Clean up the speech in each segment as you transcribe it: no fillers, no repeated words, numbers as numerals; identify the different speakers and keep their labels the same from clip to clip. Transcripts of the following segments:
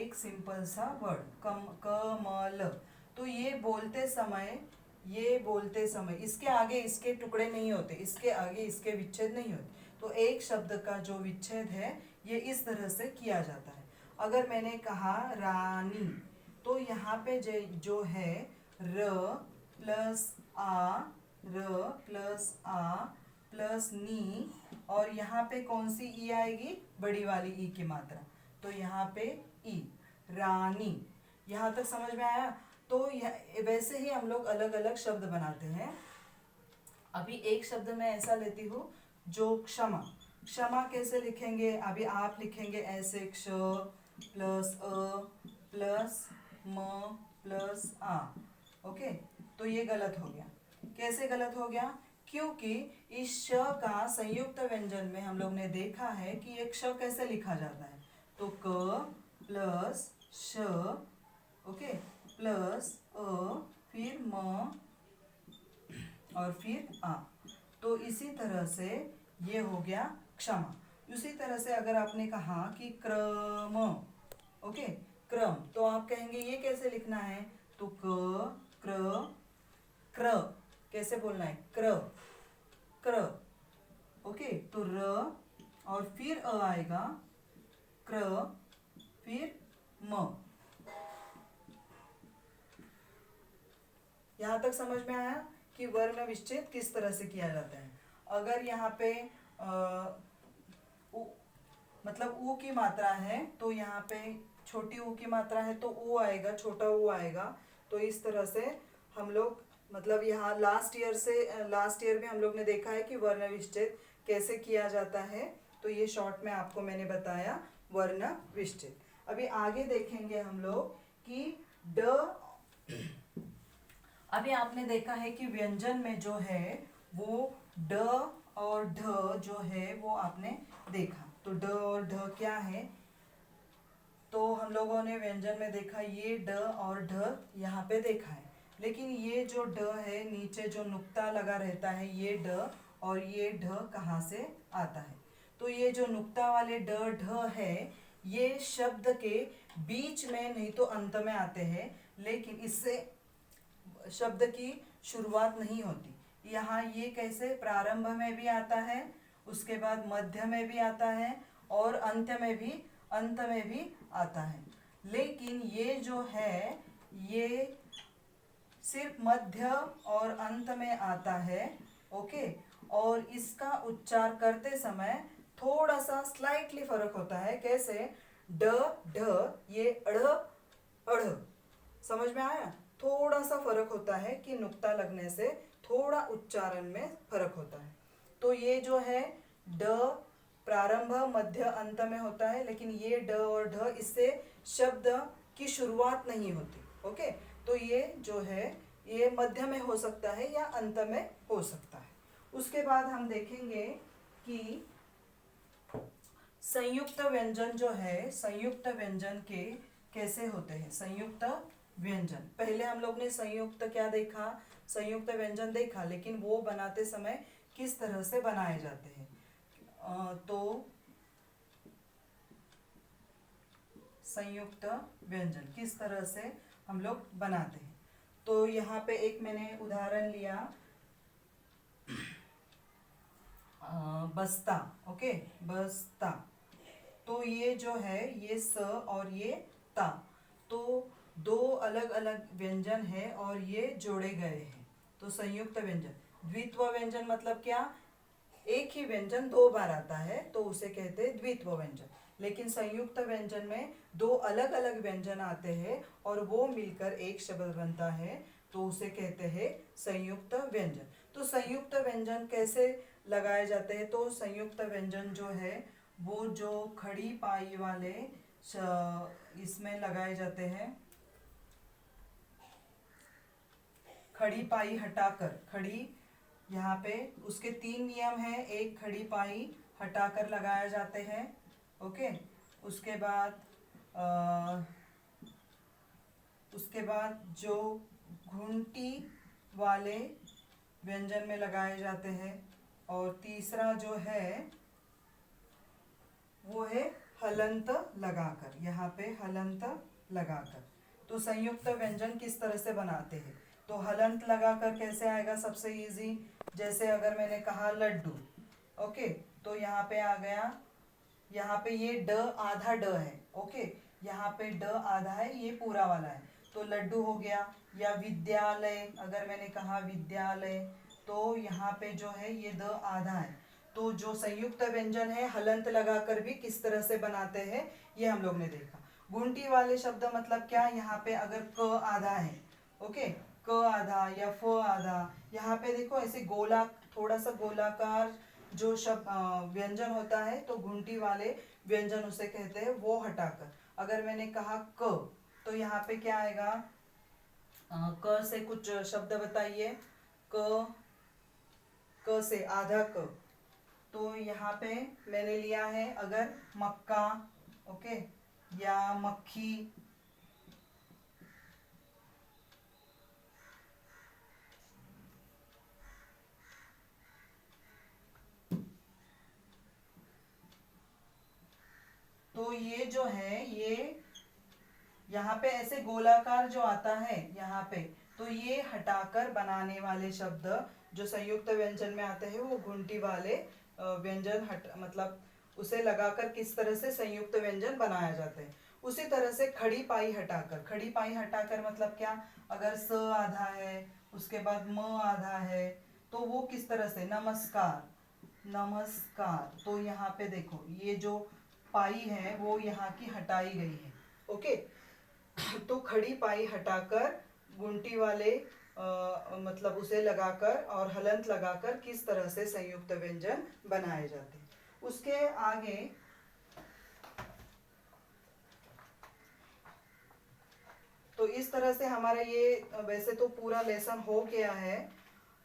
Speaker 1: एक सिंपल सा वर्ड कमल। तो ये बोलते समय इसके आगे इसके टुकड़े नहीं होते, इसके आगे इसके विच्छेद नहीं होते। तो एक शब्द का जो विच्छेद है ये इस तरह से किया जाता है। अगर मैंने कहा रानी, तो यहाँ पे जो है र प्लस आ, र प्लस आ प्लस नी, और यहाँ पे कौन सी ई आएगी? बड़ी वाली ई की मात्रा। तो यहाँ पे ई, रानी। यहाँ तक समझ में आया? तो वैसे ही हम लोग अलग अलग शब्द बनाते हैं। अभी एक शब्द मैं ऐसा लेती हूँ जो क्षमा। क्षमा कैसे लिखेंगे? अभी आप लिखेंगे ऐसे, क्ष प्लस अ प्लस म प्लस आ। ओके, तो ये गलत हो गया। कैसे गलत हो गया? क्योंकि इस श का संयुक्त व्यंजन में हम लोग ने देखा है कि एक श कैसे लिखा जाता है। तो क प्लस श, ओके, प्लस अ, फिर म और फिर आ। तो इसी तरह से ये हो गया क्षमा। उसी तरह से अगर आपने कहा कि क्रम, ओके, क्रम, तो आप कहेंगे ये कैसे लिखना है? तो क क्र क्र कैसे बोलना है? क्र क्र। ओके, तो र और फिर अ आएगा, क्र फिर म। यहां तक समझ में आया कि वर्ण विच्छेद किस तरह से किया जाता है। अगर यहाँ पे मतलब ऊ की मात्रा है तो यहाँ पे छोटी ऊ की मात्रा है तो ऊ आएगा, छोटा ऊ आएगा। तो इस तरह से हम लोग, मतलब यहाँ लास्ट ईयर में हम लोग ने देखा है कि वर्ण विच्छेद कैसे किया जाता है। तो ये शॉर्ट में आपको मैंने बताया वर्ण विच्छेद। अभी आगे देखेंगे हम लोग कि ड। अभी आपने देखा है कि व्यंजन में जो है वो ड और ढ जो है वो आपने देखा। तो ड और ढ क्या है? तो हम लोगों ने व्यंजन में देखा ये ड और ढ यहाँ पे देखा है। लेकिन ये जो ड है नीचे जो नुक्ता लगा रहता है, ये ड और ये ढ कहाँ से आता है? तो ये जो नुक्ता वाले ड ढ है ये शब्द के बीच में नहीं तो अंत में आते हैं, लेकिन इससे शब्द की शुरुआत नहीं होती। यहाँ ये कैसे प्रारंभ में भी आता है, उसके बाद मध्य में भी आता है और अंत में भी आता है। लेकिन ये जो है ये सिर्फ मध्य और अंत में आता है। ओके, और इसका उच्चार करते समय थोड़ा सा स्लाइटली फर्क होता है। कैसे? ड ढ, ये अढ़ अढ़। समझ में आया? थोड़ा सा फर्क होता है कि नुक्ता लगने से थोड़ा उच्चारण में फर्क होता है। तो ये जो है ड प्रारंभ मध्य अंत में होता है, लेकिन ये ड और ढ इससे शब्द की शुरुआत नहीं होती। ओके, तो ये जो है ये मध्य में हो सकता है या अंत में हो सकता है। उसके बाद हम देखेंगे कि संयुक्त व्यंजन जो है, संयुक्त व्यंजन के कैसे होते हैं। संयुक्त व्यंजन, पहले हम लोग ने संयुक्त क्या देखा? संयुक्त व्यंजन देखा, लेकिन वो बनाते समय किस तरह से बनाए जाते हैं। तो संयुक्त व्यंजन किस तरह से हम लोग बनाते हैं। तो यहाँ पे एक मैंने उदाहरण लिया, बस्ता। ओके, बस्ता। तो ये जो है ये स और ये ता, तो दो अलग अलग व्यंजन है और ये जोड़े गए हैं। तो संयुक्त व्यंजन। द्वित्व व्यंजन मतलब क्या? एक ही व्यंजन दो बार आता है तो उसे कहते हैं द्वित्व व्यंजन। लेकिन संयुक्त व्यंजन में दो अलग अलग व्यंजन आते हैं और वो मिलकर एक शब्द बनता है, तो उसे कहते हैं संयुक्त व्यंजन। तो संयुक्त व्यंजन कैसे लगाए जाते हैं? तो संयुक्त व्यंजन जो है वो जो खड़ी पाई वाले इसमें लगाए जाते हैं। खड़ी पाई हटाकर, खड़ी यहाँ पे उसके 3 नियम हैं। एक, खड़ी पाई हटाकर लगाया जाते हैं। ओके, उसके बाद जो घुंटी वाले व्यंजन में लगाए जाते हैं। और तीसरा जो है वो है हलंत लगाकर, यहाँ पे हलंत लगाकर। तो संयुक्त व्यंजन किस तरह से बनाते हैं, तो हलंत लगाकर कैसे आएगा, सबसे इजी, जैसे अगर मैंने कहा लड्डू, ओके, तो यहाँ पे आ गया, यहाँ पे ये ड आधा ड है, ओके, यहाँ पे ड आधा है, ये पूरा वाला है, तो लड्डू हो गया। या विद्यालय, अगर मैंने कहा विद्यालय, तो यहाँ पे जो है ये द आधा है। तो जो संयुक्त व्यंजन है हलंत लगाकर भी किस तरह से बनाते हैं ये हम लोग ने देखा। गुंटी वाले शब्द मतलब क्या, यहाँ पे अगर क आधा है, ओके, क आधा या फ आधा, यहाँ पे देखो ऐसे गोला, थोड़ा सा गोलाकार जो शब्द व्यंजन होता है, तो घुंटी वाले व्यंजन उसे कहते हैं, वो हटाकर अगर मैंने कहा क, तो यहाँ पे क्या आएगा, क से कुछ शब्द बताइए, क से आधा क, तो यहाँ पे मैंने लिया है अगर मक्का, ओके, या मक्खी, तो ये जो है ये यहाँ पे ऐसे गोलाकार जो आता है यहाँ पे, तो ये हटाकर बनाने वाले शब्द जो संयुक्त व्यंजन में आते हैं वो घुंटी वाले व्यंजन हट मतलब उसे लगाकर किस तरह से संयुक्त व्यंजन बनाया जाता है। उसी तरह से खड़ी पाई हटाकर, खड़ी पाई हटाकर मतलब क्या, अगर स आधा है, उसके बाद म आधा है, तो वो किस तरह से, नमस्कार, नमस्कार, तो यहाँ पे देखो ये जो पाई है वो यहाँ की हटाई गई है, ओके। तो खड़ी पाई हटाकर गुंटी वाले मतलब उसे लगाकर और हलंत लगाकर किस तरह से संयुक्त व्यंजन बनाए जाते हैं। उसके आगे तो इस तरह से हमारा ये वैसे तो पूरा लेसन हो गया है,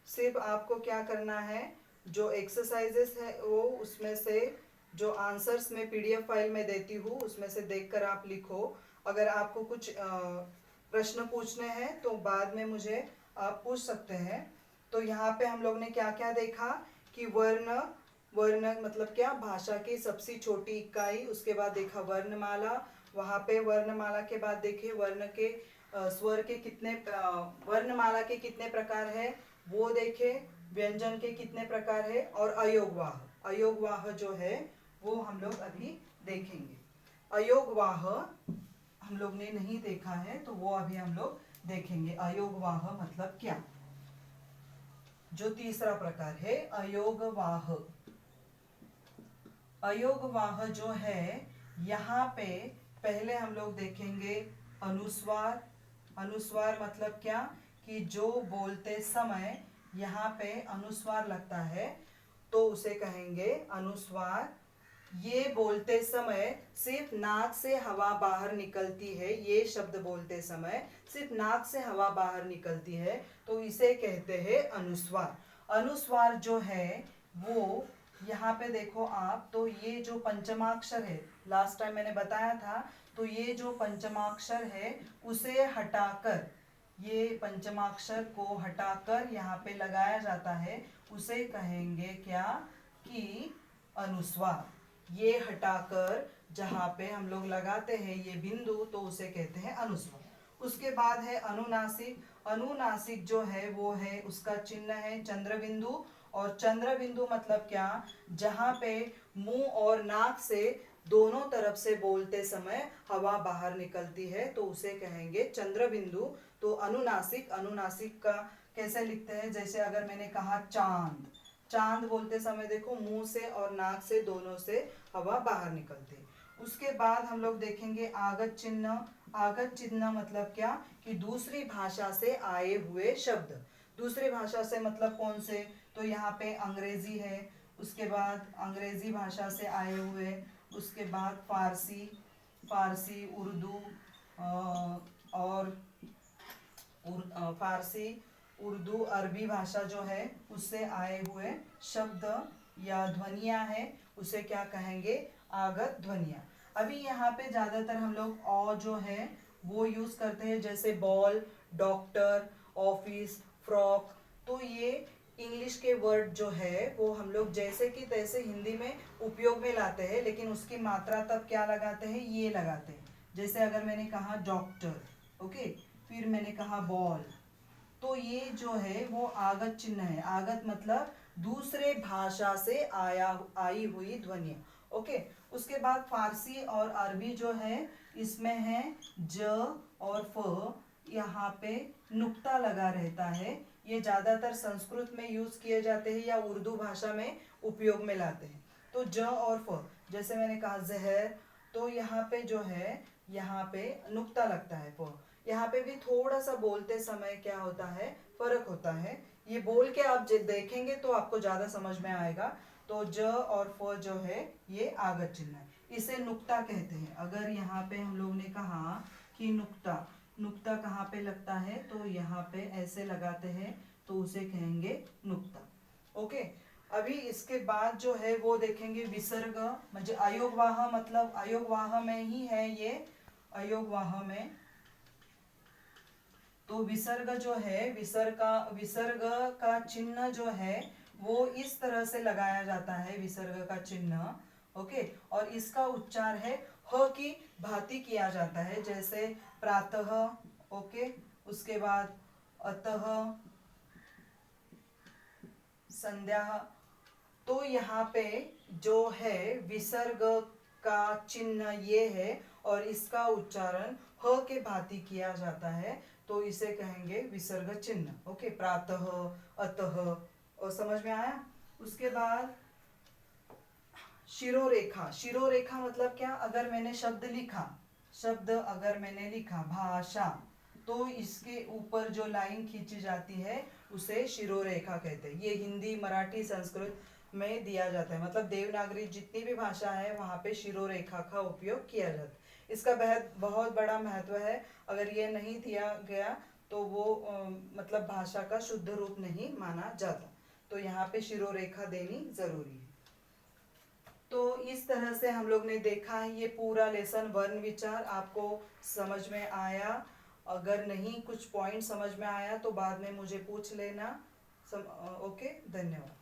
Speaker 1: सिर्फ आपको क्या करना है, जो एक्सरसाइजेस है वो उसमें से जो आंसर्स मैं पीडीएफ फाइल में देती हूँ उसमें से देखकर आप लिखो। अगर आपको कुछ प्रश्न पूछने हैं तो बाद में मुझे आप पूछ सकते हैं। तो यहाँ पे हम लोग ने क्या क्या देखा कि वर्ण, वर्ण मतलब क्या, भाषा की सबसे छोटी इकाई, उसके बाद देखा वर्णमाला, वहाँ पे वर्णमाला के बाद देखे वर्ण के स्वर के कितने वर्णमाला के कितने प्रकार है वो देखे, व्यंजन के कितने प्रकार है, और अयोगवाह, अयोगवाह जो है वो हम लोग अभी देखेंगे। अयोगवाह हम लोग ने नहीं देखा है तो वो अभी हम लोग देखेंगे। अयोगवाह मतलब क्या, जो तीसरा प्रकार है अयोगवाह। अयोगवाह जो है यहाँ पे पहले हम लोग देखेंगे अनुस्वार। अनुस्वार मतलब क्या, कि जो बोलते समय यहाँ पे अनुस्वार लगता है तो उसे कहेंगे अनुस्वार। ये बोलते समय सिर्फ नाक से हवा बाहर निकलती है, ये शब्द बोलते समय सिर्फ नाक से हवा बाहर निकलती है तो इसे कहते हैं अनुस्वार। अनुस्वार जो है वो यहाँ पे देखो आप, तो ये जो पंचमाक्षर है, लास्ट टाइम मैंने बताया था, तो ये जो पंचमाक्षर है उसे हटाकर, ये पंचमाक्षर को हटाकर यहाँ पे लगाया जाता है, उसे कहेंगे क्या, कि अनुस्वार। ये हटाकर जहाँ पे हम लोग लगाते हैं ये बिंदु तो उसे कहते हैं अनुस्वार। उसके बाद है अनुनासिक। अनुनासिक जो है वो है, उसका चिन्ह है चंद्र बिंदु, और चंद्र बिंदु मतलब क्या, जहाँ पे मुंह और नाक से दोनों तरफ से बोलते समय हवा बाहर निकलती है तो उसे कहेंगे चंद्र बिंदु। तो अनुनासिक, अनुनासिक का कैसे लिखते हैं, जैसे अगर मैंने कहा चांद, चांद बोलते समय देखो मुंह से और नाक से दोनों से हवा बाहर निकलती है। उसके बाद हम लोग देखेंगे आगत चिन्ह। आगत चिन्ह मतलब क्या, कि दूसरी भाषा से आए हुए शब्द। दूसरी भाषा से मतलब कौन से, तो यहाँ पे अंग्रेजी है, उसके बाद अंग्रेजी भाषा से आए हुए, उसके बाद फारसी, फारसी, उर्दू और फारसी, उर्दू, अरबी भाषा जो है उससे आए हुए शब्द या ध्वनियाँ हैं उसे क्या कहेंगे, आगत ध्वनियाँ। अभी यहाँ पे ज़्यादातर हम लोग अ जो है वो यूज़ करते हैं, जैसे बॉल, डॉक्टर, ऑफिस, फ्रॉक, तो ये इंग्लिश के वर्ड जो है वो हम लोग जैसे कि तैसे हिंदी में उपयोग में लाते हैं, लेकिन उसकी मात्रा तब क्या लगाते हैं, ये लगाते हैं। जैसे अगर मैंने कहा डॉक्टर, ओके, फिर मैंने कहा बॉल, तो ये जो है वो आगत चिन्ह है। आगत मतलब दूसरे भाषा से आई हुई ध्वनि, ओके। उसके बाद फारसी और अरबी जो है इसमें है ज और फ, यहाँ पे नुक्ता लगा रहता है। ये ज्यादातर संस्कृत में यूज किए जाते हैं या उर्दू भाषा में उपयोग में लाते हैं। तो ज और फ, जैसे मैंने कहा जहर, तो यहाँ पे जो है यहाँ पे नुक्ता लगता है फ। यहाँ पे भी थोड़ा सा बोलते समय क्या होता है, फर्क होता है। ये बोल के आप देखेंगे तो आपको ज्यादा समझ में आएगा। तो ज और फ जो है ये आगत चिन्ह है, इसे नुक्ता कहते हैं। अगर यहाँ पे हम लोग ने कहा कि नुक्ता, नुक्ता कहाँ पे लगता है, तो यहाँ पे ऐसे लगाते हैं, तो उसे कहेंगे नुक्ता, ओके। अभी इसके बाद जो है वो देखेंगे विसर्ग, म्हणजे अयोगवाह, मतलब अयोगवाह में ही है ये, अयोगवाह में। तो विसर्ग जो है, विसर्ग का चिन्ह जो है वो इस तरह से लगाया जाता है, विसर्ग का चिन्ह, ओके। और इसका उच्चार है ह की भांति किया जाता है, जैसे प्रातः, ओके, उसके बाद अतः, संध्या। तो यहाँ पे जो है विसर्ग का चिन्ह ये है और इसका उच्चारण ह के भांति किया जाता है, तो इसे कहेंगे विसर्ग चिन्ह, ओके। प्रातः, अतः, और समझ में आया। उसके बाद शिरोरेखा। शिरोरेखा मतलब क्या, अगर मैंने शब्द लिखा, शब्द अगर मैंने लिखा भाषा, तो इसके ऊपर जो लाइन खींची जाती है उसे शिरोरेखा कहते हैं। ये हिंदी, मराठी, संस्कृत में दिया जाता है, मतलब देवनागरी जितनी भी भाषा है वहां पे शिरोरेखा का उपयोग किया जाता है। इसका बहुत बड़ा महत्व है। अगर ये नहीं दिया गया तो वो मतलब भाषा का शुद्ध रूप नहीं माना जाता, तो यहाँ पे शिरोरेखा देनी जरूरी है। तो इस तरह से हम लोग ने देखा है ये पूरा लेसन वर्ण विचार। आपको समझ में आया? अगर नहीं कुछ पॉइंट समझ में आया तो बाद में मुझे पूछ लेना। ओके, धन्यवाद।